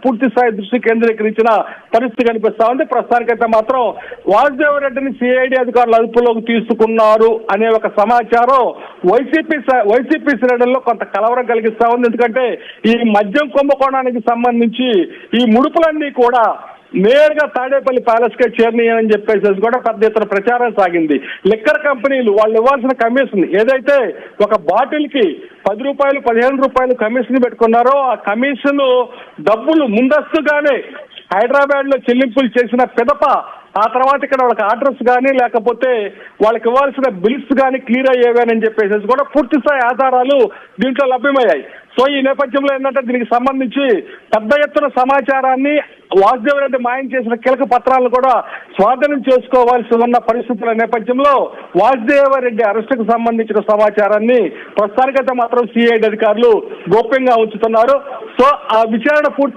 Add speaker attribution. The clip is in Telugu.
Speaker 1: పూర్తి స్థాయి దృష్టి కేంద్రీకరించిన పరిస్థితి కనిపిస్తా ఉంది. ప్రస్తుతానికైతే మాత్రం వాసుదేవరెడ్డిని సిఐడి అధికారులు అదుపులోకి తీసుకున్నారు అనే ఒక సమాచారం వైసీపీ శ్రేణుల్లో కొంత కలవరం కలిగిస్తా ఉంది. ఎందుకంటే ఈ మద్యం కుంభకోణానికి సంబంధించి ఈ ముడుపులన్నీ కూడా నేరుగా తాడేపల్లి ప్యాలెస్ కే చేరినాయని చెప్పేసి కూడా పెద్ద ఎత్తున ప్రచారం సాగింది. లిక్కర్ కంపెనీలు వాళ్ళు ఇవ్వాల్సిన కమిషన్ ఏదైతే ఒక బాటిల్ కి 10 రూపాయలు 15 రూపాయలు కమిషన్ పెట్టుకున్నారో ఆ కమిషన్ డబ్బులు ముందస్తుగానే హైదరాబాద్ లో చెల్లింపులు చేసిన పిదప ఆ తర్వాత ఇక్కడ వాళ్ళకి ఆర్డర్స్ కానీ లేకపోతే వాళ్ళకి ఇవ్వాల్సిన బిల్స్ కానీ క్లియర్ అయ్యేవేనని చెప్పేసి కూడా పూర్తి స్థాయి ఆధారాలు దీంట్లో లభ్యమయ్యాయి. సో ఈ నేపథ్యంలో ఏంటంటే దీనికి సంబంధించి పెద్ద ఎత్తున సమాచారాన్ని వాసుదేవరెడ్డి మాయం చేసిన కీలక పత్రాలను కూడా స్వాధీనం చేసుకోవాల్సి ఉన్న పరిస్థితుల నేపథ్యంలో వాసుదేవరెడ్డి అరెస్టుకు సంబంధించిన సమాచారాన్ని ప్రస్తుతానికైతే మాత్రం సిఐడి అధికారులు గోప్యంగా ఉంచుతున్నారు. సో ఆ విచారణ పూర్తి